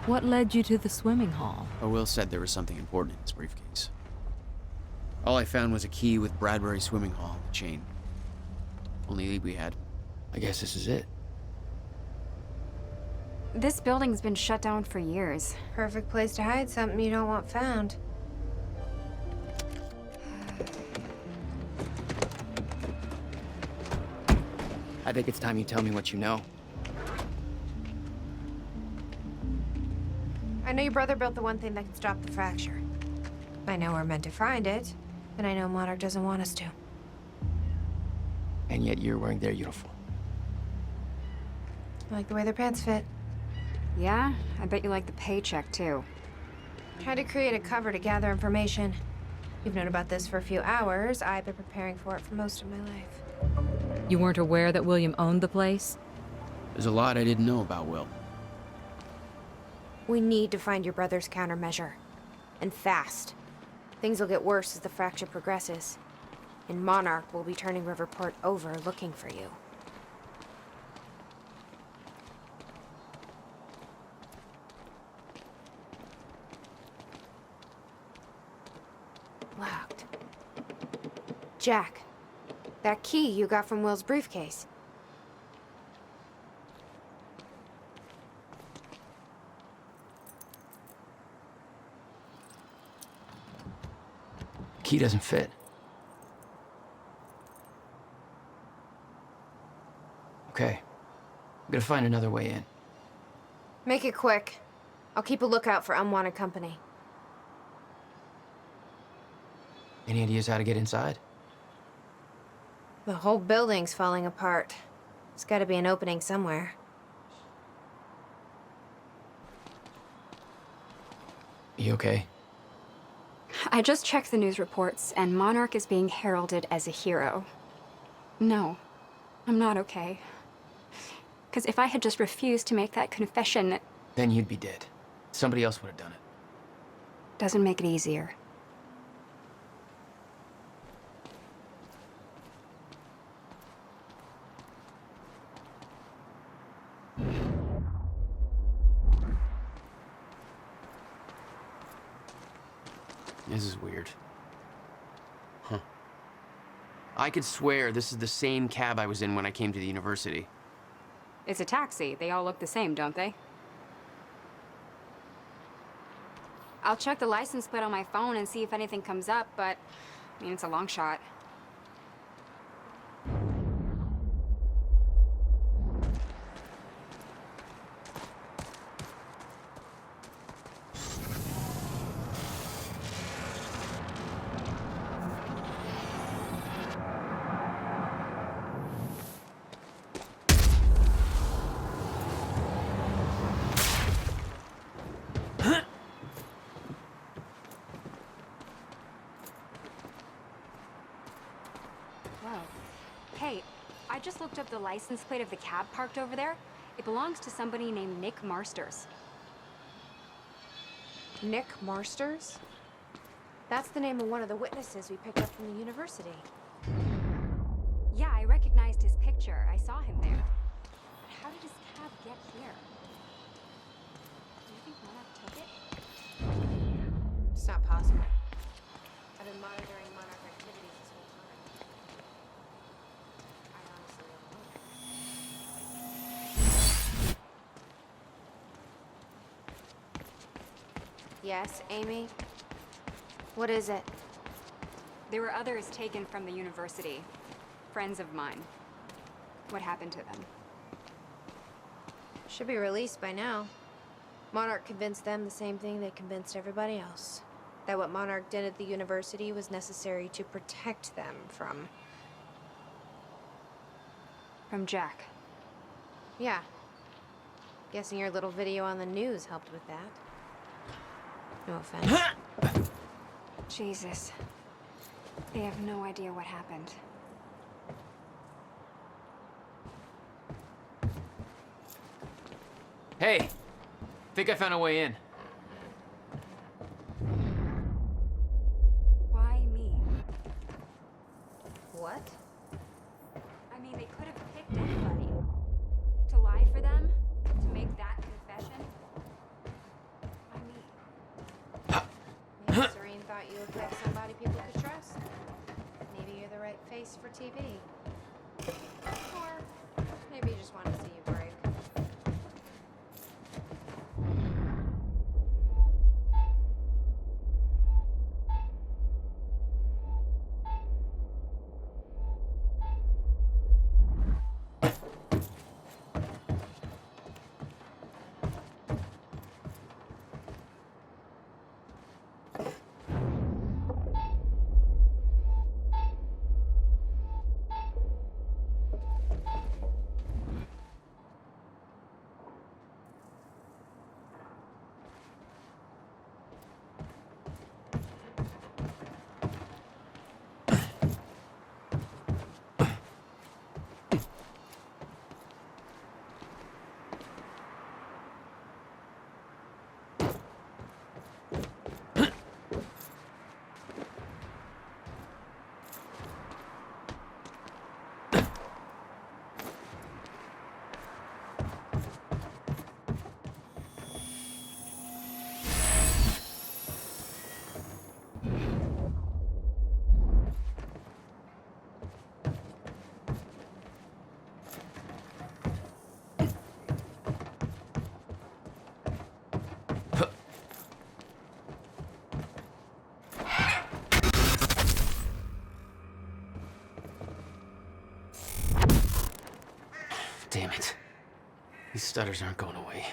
What led you to the swimming hall? Will said there was something important in his briefcase. All I found was a key with Bradbury Swimming Hall, the chain. Only lead we had. I guess this is it. This building's been shut down for years. Perfect place to hide something you don't want found. I think it's time you tell me what you know. I know your brother built the one thing that can stop the fracture. I know we're meant to find it, and I know Monarch doesn't want us to. And yet you're wearing their uniform. I like the way their pants fit. Yeah? I bet you like the paycheck, too. Tried to create a cover to gather information. You've known about this for a few hours. I've been preparing for it for most of my life. You weren't aware that William owned the place? There's a lot I didn't know about Will. We need to find your brother's countermeasure. And fast. Things will get worse as the fracture progresses. And Monarch will be turning Riverport over looking for you. Locked. Jack, that key you got from Will's briefcase. Key doesn't fit. Okay. I'm gonna find another way in. Make it quick. I'll keep a lookout for unwanted company. Any ideas how to get inside? The whole building's falling apart. There's gotta be an opening somewhere. You okay? I just checked the news reports, and Monarch is being heralded as a hero. No, I'm not okay. Because if I had just refused to make that confession... Then you'd be dead. Somebody else would have done it. Doesn't make it easier. This is weird. Huh. I could swear this is the same cab I was in when I came to the university. It's a taxi. They all look the same, don't they? I'll check the license plate on my phone and see if anything comes up, but, I mean, it's a long shot. Hey, I just looked up the license plate of the cab parked over there. It belongs to somebody named Nick Marsters. Nick Marsters? That's the name of one of the witnesses we picked up from the university. Yeah, I recognized his picture. I saw him there. But how did his cab get here? Do you think Monarch took it? It's not possible. I've been monitoring Monarch activities this whole time. I honestly don't know. Yes, Amy? What is it? There were others taken from the university. Friends of mine. What happened to them? Should be released by now. Monarch convinced them the same thing they convinced everybody else. That what Monarch did at the university was necessary to protect them from... From Jack. Yeah. Guessing your little video on the news helped with that. No offense. Jesus. They have no idea what happened. Hey! Think I found a way in. Why me? What? I mean, they could have picked anybody. To lie for them? To make that confession? face for TV. Or maybe you just want to see you break. Damn it. These stutters aren't going away.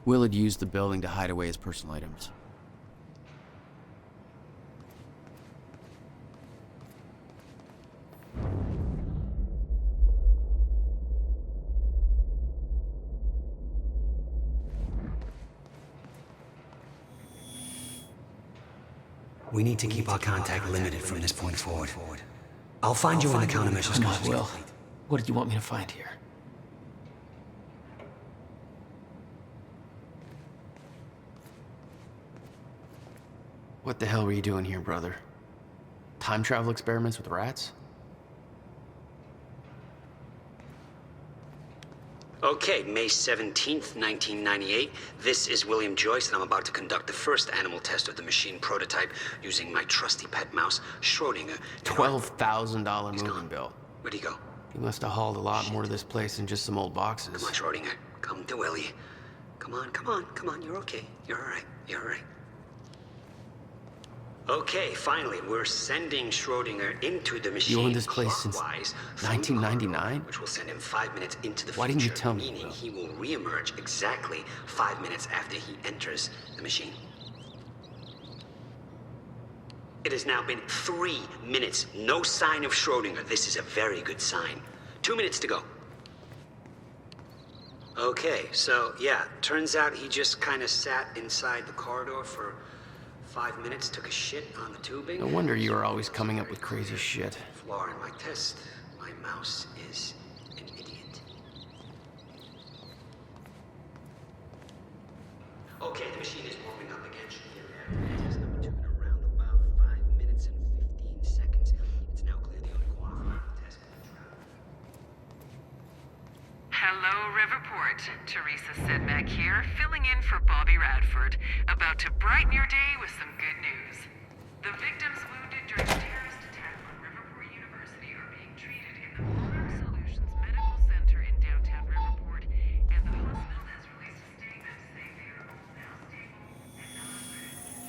Will had used the building to hide away his personal items. We need to keep our contact limited from this point forward. I'll find you when the countermeasures Come on, complete. Will. What did you want me to find here? What the hell were you doing here, brother? Time travel experiments with rats? Okay, May 17th, 1998. This is William Joyce, and I'm about to conduct the first animal test of the machine prototype using my trusty pet mouse, Schrodinger. $12,000 He's moving gone. bill. Where'd he go? He must have hauled a lot more to this place than just some old boxes. Come on, Schrodinger. Come to Willie. Come on, come on, come on. You're okay. You're all right. You're all right. Okay, finally, we're sending Schrodinger into the machine. You owned this place since clockwise 1999? which will send him 5 minutes into the Why future. didn't you tell me, Meaning Will? he will reemerge exactly 5 minutes after he enters the machine. It has now been 3 minutes. No sign of Schrodinger. This is a very good sign. 2 minutes to go. Okay, so yeah, turns out he just kind of sat inside the corridor for 5 minutes, took a shit on the tubing. No wonder you were always coming up with crazy shit. Flaw in my test. My mouse is an idiot. Okay, the machine is warming up again. Should get there. Test number 2 in around about 5 minutes and 15 seconds. It's now clear the unqualified test. Hello, Riverport. Teresa Sedmak here, filling in for Bobby Radford, about to brighten your day with some good news. The victims wounded during the terrorist attack on Riverport University are being treated in the Monarch Solutions Medical Center in downtown Riverport, and the hospital has released a statement saying they are all now stable and non-threatening.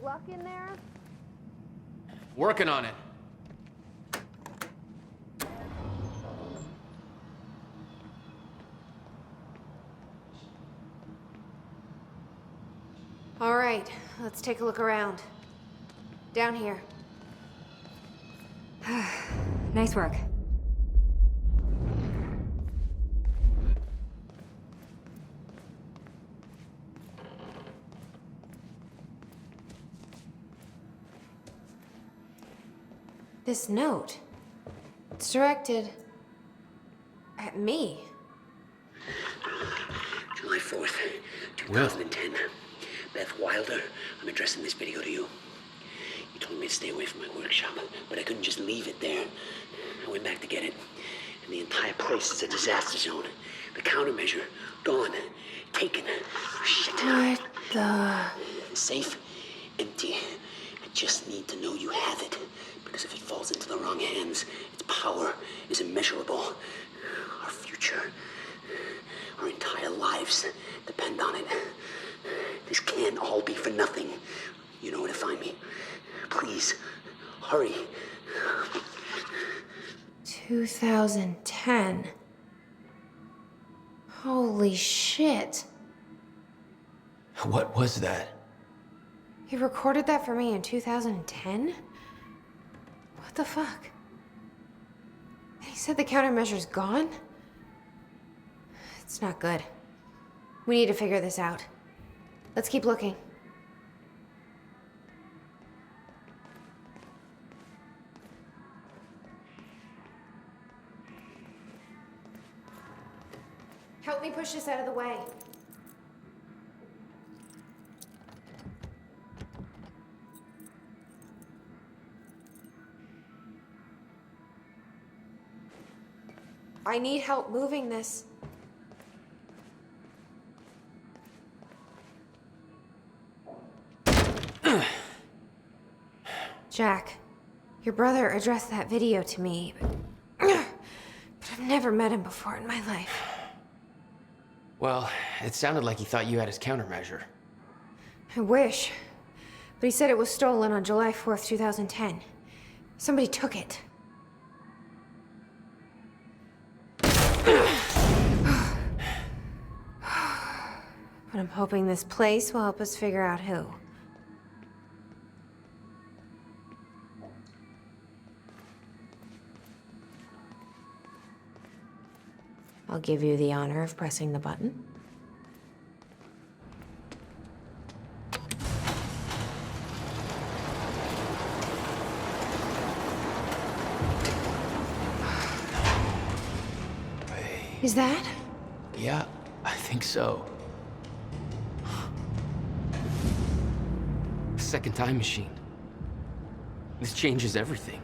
luck in there? Working on it. All right, let's take a look around. Down here. Nice work. This note. It's directed at me. July 4th, 2010. Beth Wilder, I'm addressing this video to you. You told me to stay away from my workshop, but I couldn't just leave it there. I went back to get it, and the entire place is a disaster zone. The countermeasure, gone. Taken. Shit. What the... Safe, empty. I just need to know you have it, because if it falls into the wrong hands, its power is immeasurable. Our future, our entire lives depend on it. This can't all be for nothing. You know where to find me. Please, hurry. 2010. Holy shit. What was that? He recorded that for me in 2010? What the fuck? And he said the countermeasure's gone? It's not good. We need to figure this out. Let's keep looking. Help me push this out of the way. I need help moving this. Jack, your brother addressed that video to me, but I've never met him before in my life. Well, it sounded like he thought you had his countermeasure. I wish. But he said it was stolen on July 4th, 2010. Somebody took it. But I'm hoping this place will help us figure out who. I'll give you the honor of pressing the button. Is that? Yeah, I think so. Second time machine. This changes everything.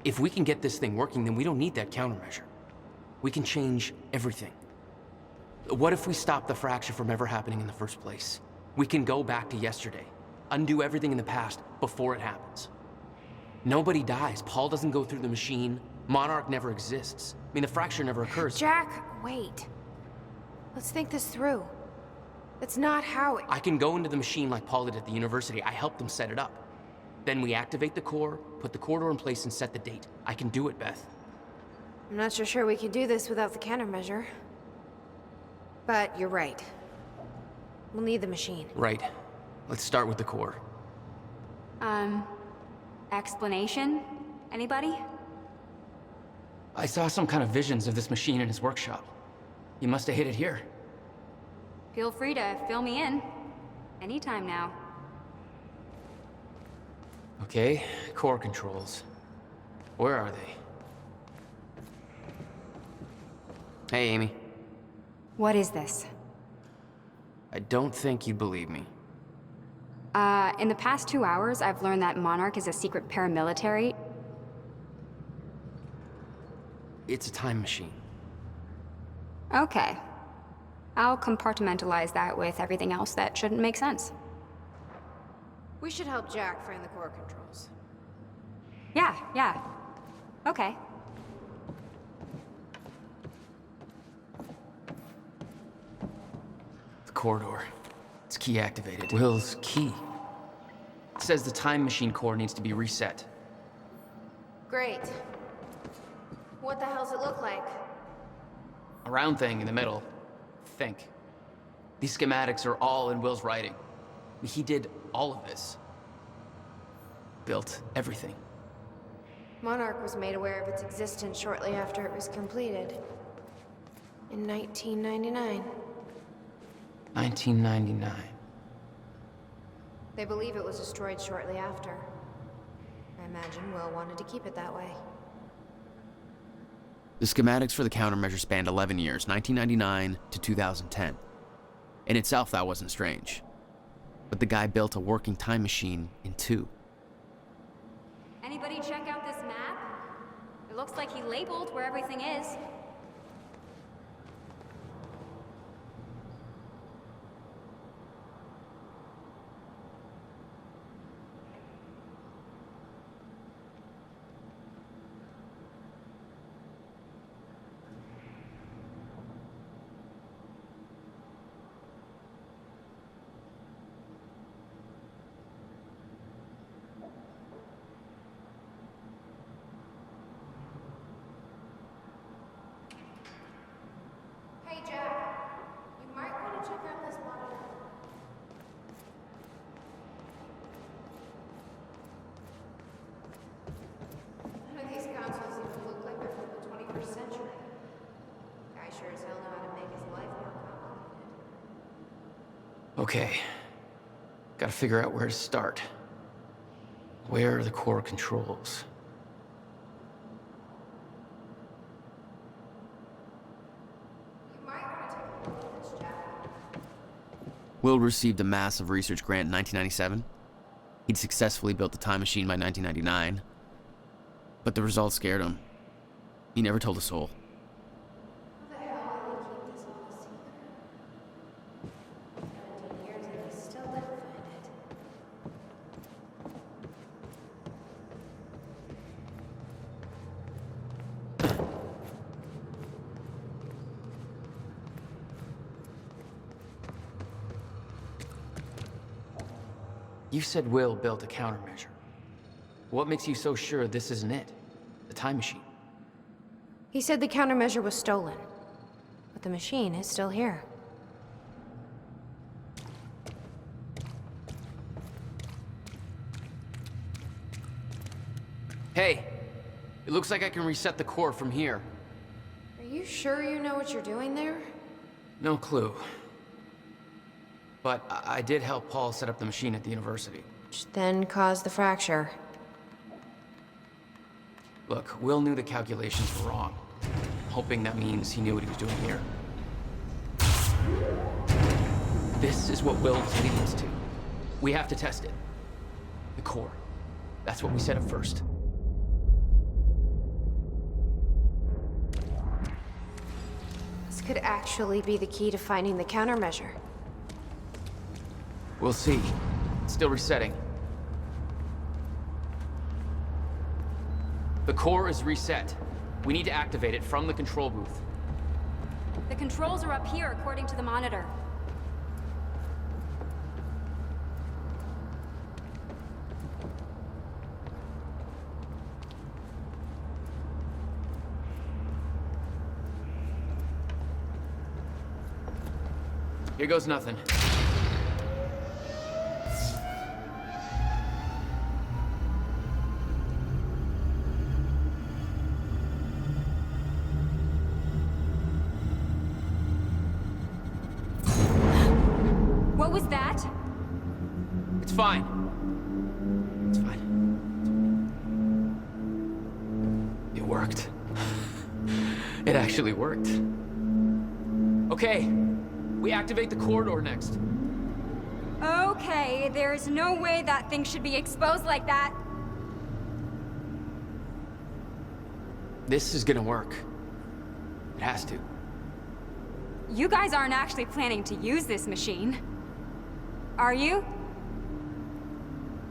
If we can get this thing working, then we don't need that countermeasure. We can change everything. What if we stop the fracture from ever happening in the first place? We can go back to yesterday, undo everything in the past before it happens. Nobody dies. Paul doesn't go through the machine. Monarch never exists. I mean, the fracture never occurs. Jack, wait. Let's think this through. That's not how it... I can go into the machine like Paul did at the university. I helped them set it up. Then we activate the core, put the corridor in place, and set the date. I can do it, Beth. I'm not so sure we can do this without the countermeasure. But you're right. We'll need the machine. Right. Let's start with the core. Explanation? Anybody? I saw some kind of visions of this machine in his workshop. You must have hid it here. Feel free to fill me in. Anytime now. Okay, core controls. Where are they? Hey, Amy. What is this? I don't think you'd believe me. In the past 2 hours, I've learned that Monarch is a secret paramilitary. It's a time machine. Okay. I'll compartmentalize that with everything else that shouldn't make sense. We should help Jack find the core controls. Yeah. Okay. The corridor. It's key activated. Will's key. It says the time machine core needs to be reset. Great. What the hell's it look like? A round thing in the middle. Think. These schematics are all in Will's writing. He did all of this. Built everything. Monarch was made aware of its existence shortly after it was completed. In 1999. 1999. They believe it was destroyed shortly after. I imagine Will wanted to keep it that way. The schematics for the countermeasure spanned 11 years, 1999 to 2010. In itself, that wasn't strange. But the guy built a working time machine in 2. Anybody check out this map? It looks like he labeled where everything is. Hey, Jack. You might want to check out this monitor. None of these consoles even look like they're from the 21st century. Guy sure as hell know how to make his life more complicated. Okay. Gotta figure out where to start. Where are the core controls? You might want to take a look at this, Jack. Will received a massive research grant in 1997. He'd successfully built the time machine by 1999. But the results scared him. He never told a soul. How the hell will he keep this all a secret? 17 years and he still didn't find it. You said Will built a countermeasure. What makes you so sure this isn't it? The time machine? He said the countermeasure was stolen, but the machine is still here. Hey! It looks like I can reset the core from here. Are you sure you know what you're doing there? No clue. But I did help Paul set up the machine at the university. Which then caused the fracture. Look, Will knew the calculations were wrong. Hoping that means he knew what he was doing here. This is what Will was leading us to. We have to test it. The core. That's what we set up first. This could actually be the key to finding the countermeasure. We'll see. It's still resetting. The core is reset. We need to activate it from the control booth. The controls are up here, according to the monitor. Here goes nothing. What was that? It's fine. It's fine. It worked. It actually worked. Okay, we activate the corridor next. Okay, there's no way that thing should be exposed like that. This is gonna work. It has to. You guys aren't actually planning to use this machine, are you?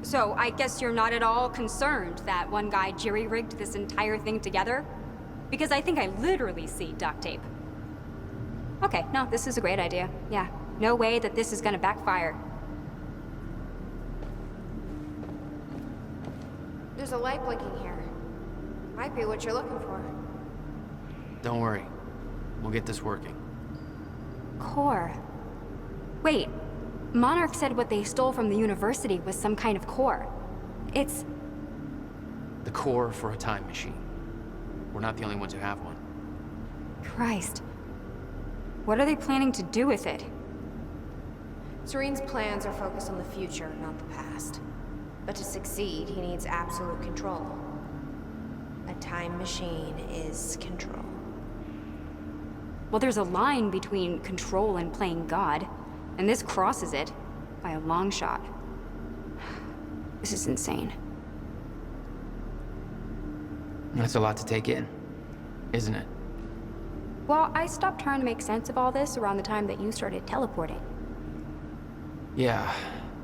So I guess you're not at all concerned that one guy jerry-rigged this entire thing together? Because I think I literally see duct tape. Okay, no, this is a great idea. Yeah, No way that this is gonna backfire. There's a light blinking here. Might be what you're looking for. Don't worry. We'll get this working. Core. Wait, Monarch said what they stole from the university was some kind of core. It's... The core for a time machine. We're not the only ones who have one. Christ. What are they planning to do with it? Serene's plans are focused on the future, not the past. But to succeed, he needs absolute control. A time machine is control. Well, there's a line between control and playing God, and this crosses it by a long shot. This is insane. That's a lot to take in, isn't it? Well, I stopped trying to make sense of all this around the time that you started teleporting. Yeah,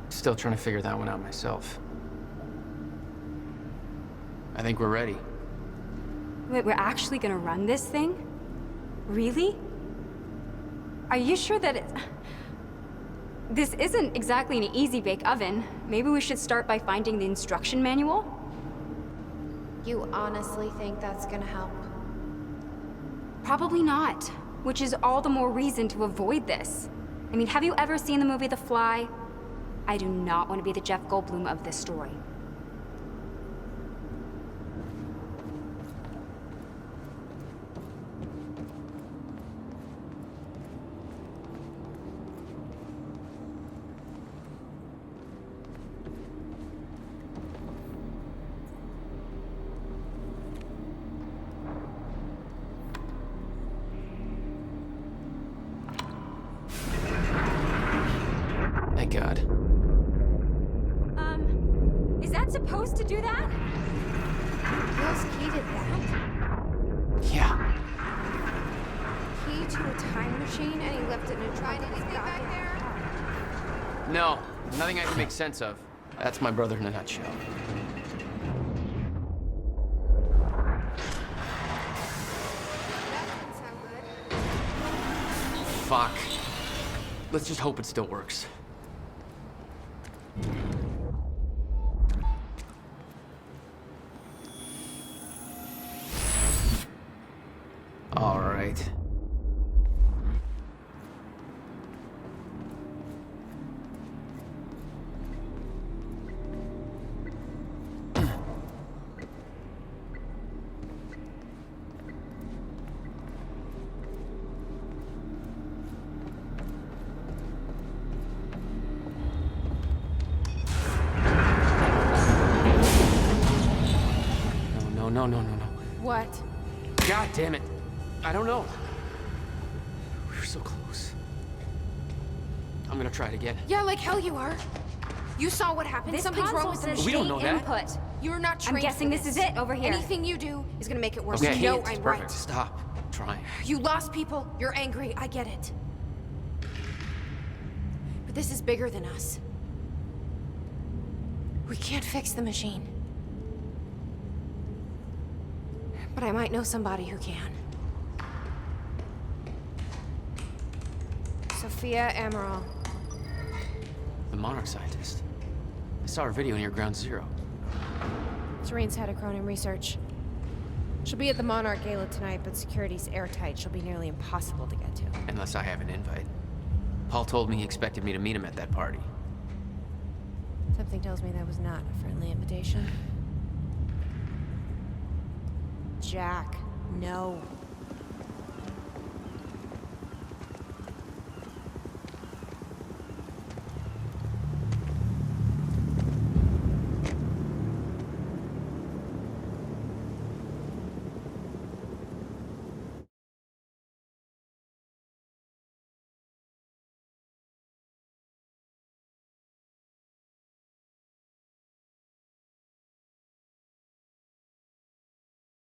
still trying to figure that one out myself. I think we're ready. Wait, we're actually gonna run this thing? Really? Are you sure that it's... This isn't exactly an easy-bake oven. Maybe we should start by finding the instruction manual? You honestly think that's gonna help? Probably not, which is all the more reason to avoid this. I mean, have you ever seen the movie The Fly? I do not want to be the Jeff Goldblum of this story. Thank God. Is that supposed to do that? Feels key did that? Yeah. Key to a time machine, and he left it in a trunk in his goddamn... No, nothing I can make sense of. That's my brother in a nutshell. That doesn't sound good. Fuck. Let's just hope it still works. All right. No. What? God damn it. I don't know. We were so close. I'm gonna try it again. Yeah, like hell you are. You saw what happened. This Something's wrong with the console's We don't know that. input. You're not trained I'm guessing for this is it over here. Anything you do is gonna make it worse. Okay, You know it's I'm perfect. right. Stop trying. You lost people. You're angry. I get it. But this is bigger than us. We can't fix the machine. But I might know somebody who can. Sophia Amaral. The Monarch scientist. I saw her video near Ground Zero. Serene's head of Cronin Research. She'll be at the Monarch Gala tonight, but security's airtight. She'll be nearly impossible to get to. Unless I have an invite. Paul told me he expected me to meet him at that party. Something tells me that was not a friendly invitation. Jack, no.